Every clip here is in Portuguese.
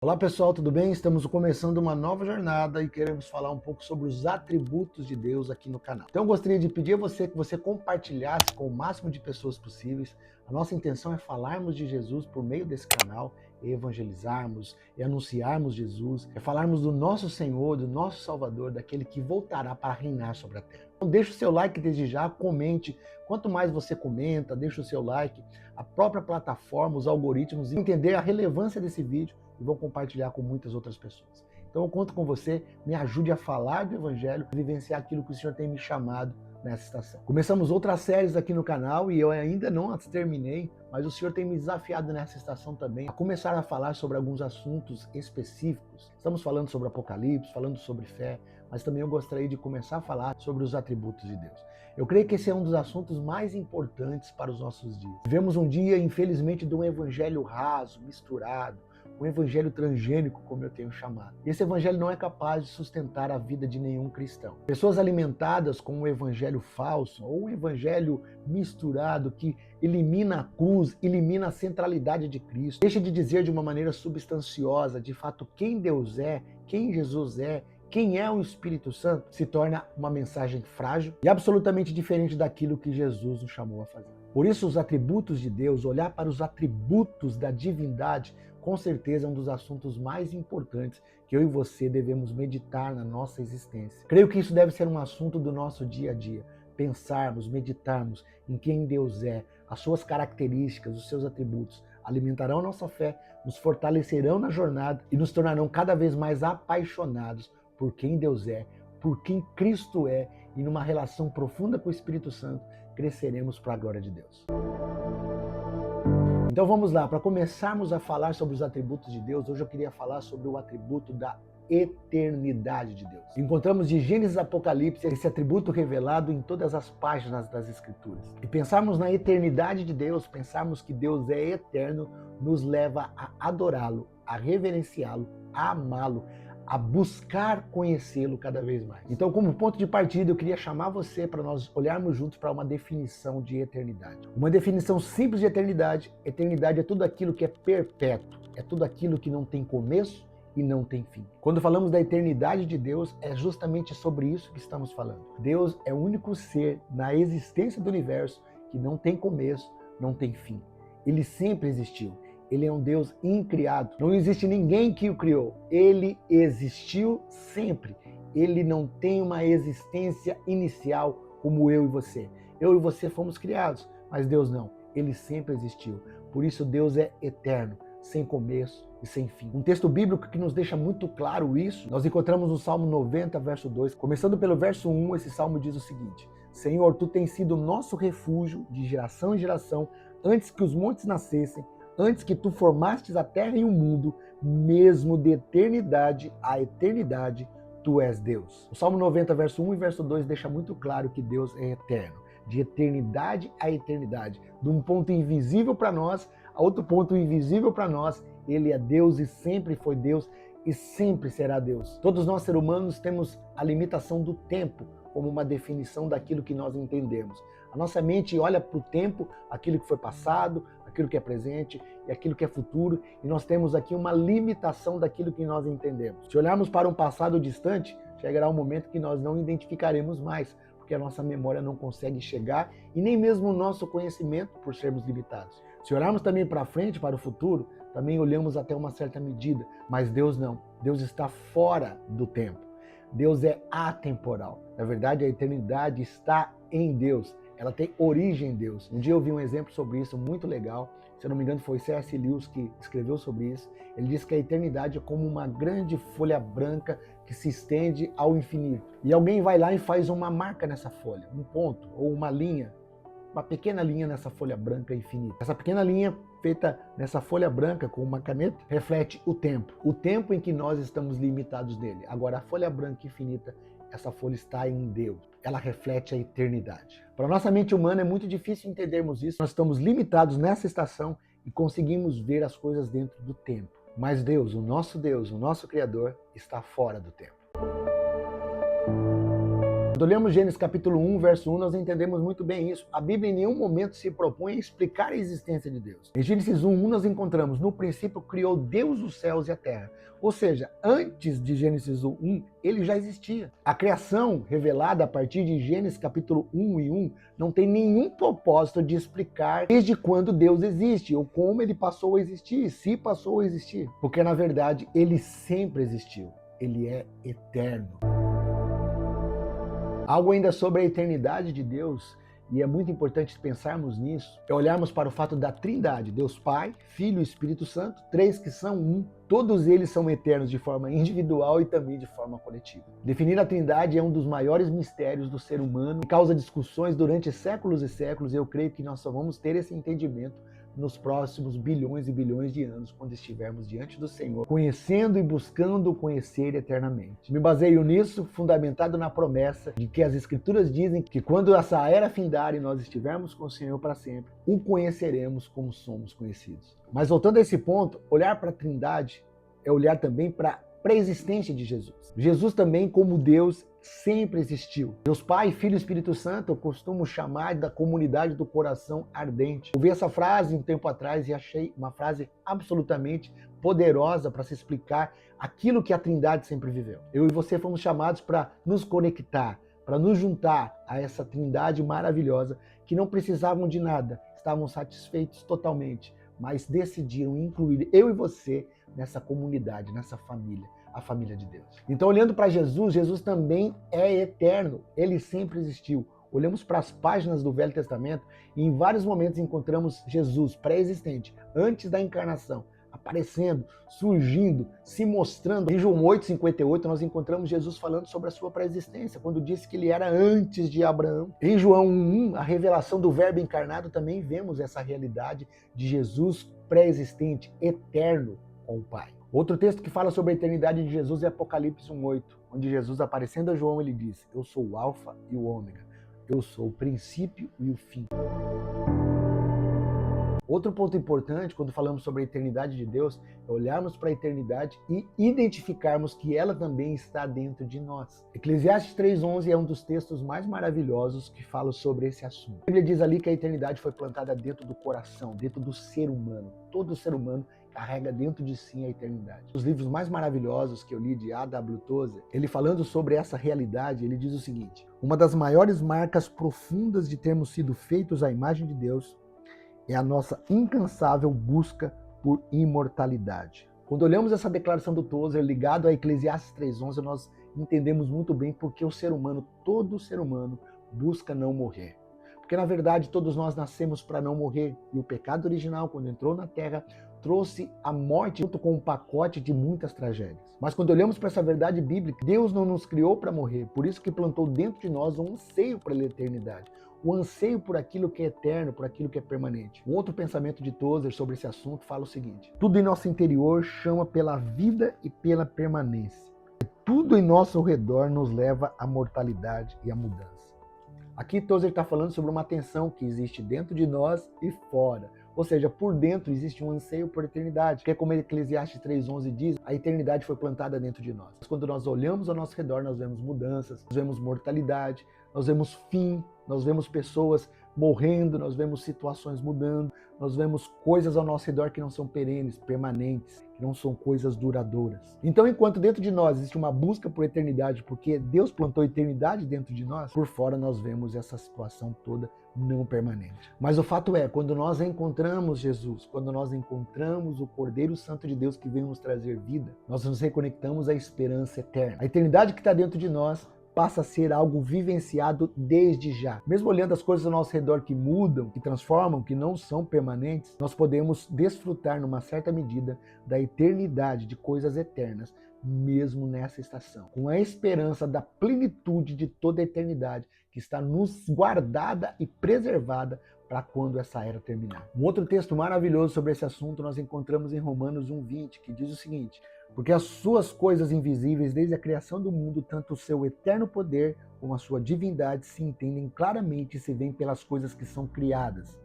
Olá pessoal, tudo bem? Estamos começando uma nova jornada e queremos falar um pouco sobre os atributos de Deus aqui no canal. Então eu gostaria de pedir a você que você compartilhasse com o máximo de pessoas possíveis. A nossa intenção é falarmos de Jesus por meio desse canal, evangelizarmos e anunciarmos Jesus, é falarmos do nosso Senhor, do nosso Salvador, daquele que voltará para reinar sobre a terra. Então deixa o seu like desde já, comente. Quanto mais você comenta, deixa o seu like, a própria plataforma, os algoritmos, entender a relevância desse vídeo e vou compartilhar com muitas outras pessoas. Então eu conto com você, me ajude a falar do Evangelho, a vivenciar aquilo que o Senhor tem me chamado nessa estação. Começamos outras séries aqui no canal e eu ainda não as terminei, mas o Senhor tem me desafiado nessa estação também a começar a falar sobre alguns assuntos específicos. Estamos falando sobre Apocalipse, falando sobre fé, mas também eu gostaria de começar a falar sobre os atributos de Deus. Eu creio que esse é um dos assuntos mais importantes para os nossos dias. Vivemos um dia, infelizmente, de um evangelho raso, misturado, um evangelho transgênico, como eu tenho chamado. Esse evangelho não é capaz de sustentar a vida de nenhum cristão. Pessoas alimentadas com um evangelho falso ou um evangelho misturado que elimina a cruz, elimina a centralidade de Cristo, deixa de dizer de uma maneira substanciosa, de fato, quem Deus é, quem Jesus é, quem é o Espírito Santo, se torna uma mensagem frágil e absolutamente diferente daquilo que Jesus nos chamou a fazer. Por isso, os atributos de Deus, olhar para os atributos da divindade, com certeza é um dos assuntos mais importantes que eu e você devemos meditar na nossa existência. Creio que isso deve ser um assunto do nosso dia a dia. Pensarmos, meditarmos em quem Deus é, as suas características, os seus atributos, alimentarão nossa fé, nos fortalecerão na jornada e nos tornarão cada vez mais apaixonados por quem Deus é, por quem Cristo é, e numa relação profunda com o Espírito Santo, cresceremos para a glória de Deus. Então vamos lá, para começarmos a falar sobre os atributos de Deus, hoje eu queria falar sobre o atributo da eternidade de Deus. Encontramos de Gênesis a Apocalipse esse atributo revelado em todas as páginas das Escrituras. E pensarmos na eternidade de Deus, pensarmos que Deus é eterno, nos leva a adorá-lo, a reverenciá-lo, a amá-lo, a buscar conhecê-lo cada vez mais. Então, como ponto de partida, eu queria chamar você para nós olharmos juntos para uma definição de eternidade. Uma definição simples de eternidade. Eternidade é tudo aquilo que é perpétuo, é tudo aquilo que não tem começo e não tem fim. Quando falamos da eternidade de Deus, é justamente sobre isso que estamos falando. Deus é o único ser na existência do universo que não tem começo, não tem fim. Ele sempre existiu. Ele é um Deus incriado. Não existe ninguém que o criou. Ele existiu sempre. Ele não tem uma existência inicial como eu e você. Eu e você fomos criados, mas Deus não. Ele sempre existiu. Por isso Deus é eterno, sem começo e sem fim. Um texto bíblico que nos deixa muito claro isso, nós encontramos no Salmo 90, verso 2. Começando pelo verso 1, esse salmo diz o seguinte: Senhor, tu tens sido nosso refúgio de geração em geração, antes que os montes nascessem, antes que tu formastes a terra e o mundo, mesmo de eternidade a eternidade, tu és Deus. O Salmo 90, verso 1 e verso 2 deixa muito claro que Deus é eterno, de eternidade a eternidade. De um ponto invisível para nós a outro ponto invisível para nós, ele é Deus e sempre foi Deus e sempre será Deus. Todos nós, seres humanos, temos a limitação do tempo como uma definição daquilo que nós entendemos. A nossa mente olha para o tempo, aquilo que foi passado, aquilo que é presente e aquilo que é futuro, e nós temos aqui uma limitação daquilo que nós entendemos. Se olharmos para um passado distante, chegará um momento que nós não identificaremos mais, porque a nossa memória não consegue chegar e nem mesmo o nosso conhecimento, por sermos limitados. Se olharmos também para frente, para o futuro, também olhamos até uma certa medida, mas Deus não. Deus está fora do tempo. Deus é atemporal. Na verdade, a eternidade está em Deus. Ela tem origem em Deus. Um dia eu vi um exemplo sobre isso muito legal. Se eu não me engano, foi C.S. Lewis que escreveu sobre isso. Ele disse que a eternidade é como uma grande folha branca que se estende ao infinito. E alguém vai lá e faz uma marca nessa folha, um ponto ou uma linha, uma pequena linha nessa folha branca infinita. Essa pequena linha feita nessa folha branca com uma caneta reflete o tempo em que nós estamos limitados nele. Agora, a folha branca infinita, essa folha está em Deus. Ela reflete a eternidade. Para a nossa mente humana é muito difícil entendermos isso. Nós estamos limitados nessa estação e conseguimos ver as coisas dentro do tempo. Mas Deus, o nosso Criador, está fora do tempo. Quando olhamos Gênesis capítulo 1, verso 1, nós entendemos muito bem isso. A Bíblia em nenhum momento se propõe a explicar a existência de Deus. Em Gênesis 1, nós encontramos, no princípio criou Deus os céus e a terra. Ou seja, antes de Gênesis 1, ele já existia. A criação revelada a partir de Gênesis capítulo 1 e 1 não tem nenhum propósito de explicar desde quando Deus existe ou como ele passou a existir, se passou a existir. Porque na verdade ele sempre existiu. Ele é eterno. Algo ainda sobre a eternidade de Deus, e é muito importante pensarmos nisso, é olharmos para o fato da Trindade, Deus Pai, Filho e Espírito Santo, três que são um. Todos eles são eternos de forma individual e também de forma coletiva. Definir a Trindade é um dos maiores mistérios do ser humano, que causa discussões durante séculos e séculos, e eu creio que nós só vamos ter esse entendimento nos próximos bilhões e bilhões de anos, quando estivermos diante do Senhor, conhecendo e buscando conhecer eternamente. Me baseio nisso, fundamentado na promessa de que as Escrituras dizem que quando essa era findar e nós estivermos com o Senhor para sempre, o conheceremos como somos conhecidos. Mas voltando a esse ponto, olhar para a Trindade é olhar também para a pré-existência de Jesus. Jesus também, como Deus, sempre existiu. Deus Pai, Filho e Espírito Santo eu costumo chamar da comunidade do coração ardente. Ouvi essa frase um tempo atrás e achei uma frase absolutamente poderosa para se explicar aquilo que a Trindade sempre viveu. Eu e você fomos chamados para nos conectar, para nos juntar a essa Trindade maravilhosa que não precisavam de nada, estavam satisfeitos totalmente, mas decidiram incluir eu e você nessa comunidade, nessa família, a família de Deus. Então, olhando para Jesus, Jesus também é eterno, ele sempre existiu. Olhamos para as páginas do Velho Testamento e em vários momentos encontramos Jesus pré-existente, antes da encarnação, aparecendo, surgindo, se mostrando. Em João 8:58 nós encontramos Jesus falando sobre a sua pré-existência, quando disse que ele era antes de Abraão. Em João 1:1, a revelação do Verbo encarnado, também vemos essa realidade de Jesus pré-existente, eterno com o Pai. Outro texto que fala sobre a eternidade de Jesus é Apocalipse 1:8, onde Jesus, aparecendo a João, ele diz: eu sou o Alfa e o Ômega, eu sou o princípio e o fim. Outro ponto importante quando falamos sobre a eternidade de Deus é olharmos para a eternidade e identificarmos que ela também está dentro de nós. Eclesiastes 3:11 é um dos textos mais maravilhosos que fala sobre esse assunto. A Bíblia diz ali que a eternidade foi plantada dentro do coração, dentro do ser humano. Todo ser humano carrega dentro de si a eternidade. Os livros mais maravilhosos que eu li de A.W. Tozer, ele falando sobre essa realidade, ele diz o seguinte: uma das maiores marcas profundas de termos sido feitos à imagem de Deus é a nossa incansável busca por imortalidade. Quando olhamos essa declaração do Tozer ligado a Eclesiastes 3:11, nós entendemos muito bem porque o ser humano, todo ser humano, busca não morrer. Porque na verdade todos nós nascemos para não morrer, e o pecado original, quando entrou na Terra, trouxe a morte junto com um pacote de muitas tragédias. Mas quando olhamos para essa verdade bíblica, Deus não nos criou para morrer, por isso que plantou dentro de nós um anseio pela eternidade, o anseio por aquilo que é eterno, por aquilo que é permanente. Um outro pensamento de Tozer sobre esse assunto fala o seguinte: tudo em nosso interior chama pela vida e pela permanência. Tudo em nosso redor nos leva à mortalidade e à mudança. Aqui Tozer está falando sobre uma tensão que existe dentro de nós e fora. Ou seja, por dentro existe um anseio por eternidade, que é como Eclesiastes 3:11 diz, a eternidade foi plantada dentro de nós. Quando nós olhamos ao nosso redor, nós vemos mudanças, nós vemos mortalidade, nós vemos fim, nós vemos pessoas morrendo, nós vemos situações mudando, nós vemos coisas ao nosso redor que não são perenes, permanentes, que não são coisas duradouras. Então, enquanto dentro de nós existe uma busca por eternidade, porque Deus plantou eternidade dentro de nós, por fora nós vemos essa situação toda não permanente. Mas o fato é, quando nós encontramos Jesus, quando nós encontramos o Cordeiro Santo de Deus que veio nos trazer vida, nós nos reconectamos à esperança eterna. A eternidade que está dentro de nós passa a ser algo vivenciado desde já. Mesmo olhando as coisas ao nosso redor que mudam, que transformam, que não são permanentes, nós podemos desfrutar numa certa medida da eternidade, de coisas eternas, mesmo nessa estação, com a esperança da plenitude de toda a eternidade que está nos guardada e preservada para quando essa era terminar. Um outro texto maravilhoso sobre esse assunto nós encontramos em Romanos 1:20, que diz o seguinte: porque as suas coisas invisíveis, desde a criação do mundo, tanto o seu eterno poder como a sua divindade se entendem claramente e se veem pelas coisas que são criadas,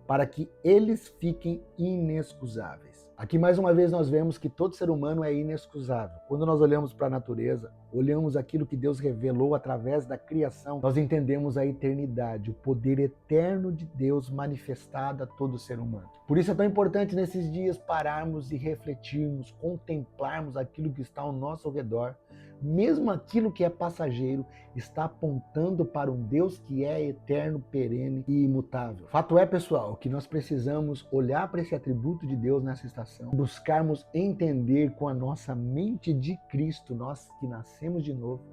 para que eles fiquem inexcusáveis. Aqui, mais uma vez, nós vemos que todo ser humano é inexcusável. Quando nós olhamos para a natureza, olhamos aquilo que Deus revelou através da criação, nós entendemos a eternidade, o poder eterno de Deus manifestado a todo ser humano. Por isso é tão importante nesses dias pararmos e refletirmos, contemplarmos aquilo que está ao nosso redor. Mesmo aquilo que é passageiro está apontando para um Deus que é eterno, perene e imutável. Fato é, pessoal, que nós precisamos olhar para esse atributo de Deus nessa estação, buscarmos entender com a nossa mente de Cristo, nós que nascemos de novo,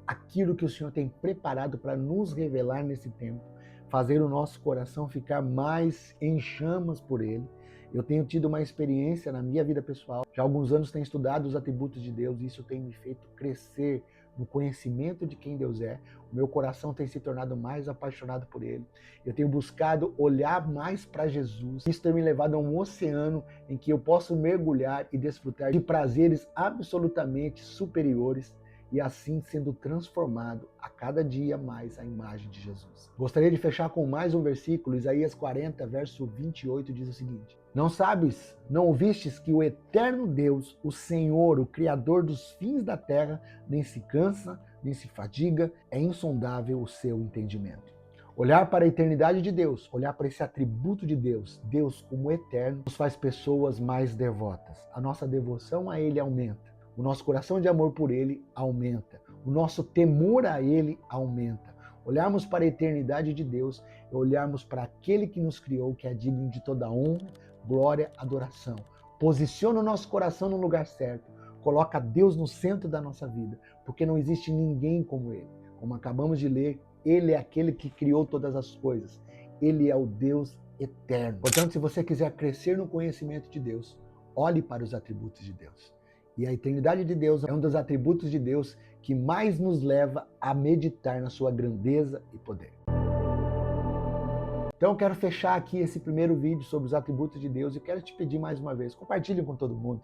aquilo que o Senhor tem preparado para nos revelar nesse tempo, fazer o nosso coração ficar mais em chamas por Ele. Eu tenho tido uma experiência na minha vida pessoal. Já há alguns anos tenho estudado os atributos de Deus e isso tem me feito crescer no conhecimento de quem Deus é. O meu coração tem se tornado mais apaixonado por Ele. Eu tenho buscado olhar mais para Jesus. Isso tem me levado a um oceano em que eu posso mergulhar e desfrutar de prazeres absolutamente superiores e assim sendo transformado a cada dia mais à imagem de Jesus. Gostaria de fechar com mais um versículo. Isaías 40, verso 28 diz o seguinte: Não sabes, não ouvistes que o eterno Deus, o Senhor, o Criador dos fins da terra, nem se cansa, nem se fadiga, é insondável o seu entendimento. Olhar para a eternidade de Deus, olhar para esse atributo de Deus, Deus como eterno, nos faz pessoas mais devotas. A nossa devoção a Ele aumenta. O nosso coração de amor por Ele aumenta. O nosso temor a Ele aumenta. Olharmos para a eternidade de Deus e olharmos para aquele que nos criou, que é digno de toda honra, glória, adoração. Posiciona o nosso coração no lugar certo. Coloca Deus no centro da nossa vida, porque não existe ninguém como Ele. Como acabamos de ler, Ele é aquele que criou todas as coisas. Ele é o Deus eterno. Portanto, se você quiser crescer no conhecimento de Deus, olhe para os atributos de Deus. E a eternidade de Deus é um dos atributos de Deus que mais nos leva a meditar na sua grandeza e poder. Então eu quero fechar aqui esse primeiro vídeo sobre os atributos de Deus e quero te pedir mais uma vez, compartilhe com todo mundo.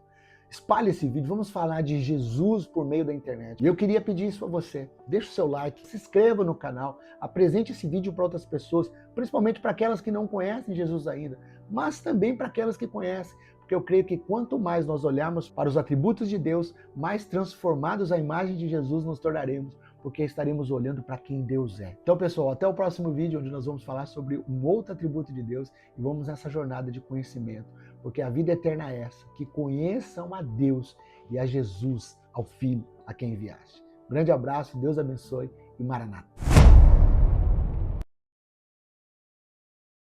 Espalhe esse vídeo, vamos falar de Jesus por meio da internet. E eu queria pedir isso a você. Deixe o seu like, se inscreva no canal, apresente esse vídeo para outras pessoas, principalmente para aquelas que não conhecem Jesus ainda, mas também para aquelas que conhecem. Porque eu creio que quanto mais nós olharmos para os atributos de Deus, mais transformados à imagem de Jesus nos tornaremos, porque estaremos olhando para quem Deus é. Então, pessoal, até o próximo vídeo, onde nós vamos falar sobre um outro atributo de Deus e vamos nessa jornada de conhecimento, porque a vida eterna é essa, que conheçam a Deus e a Jesus, ao Filho, a quem enviaste. Um grande abraço, Deus abençoe e Maranata.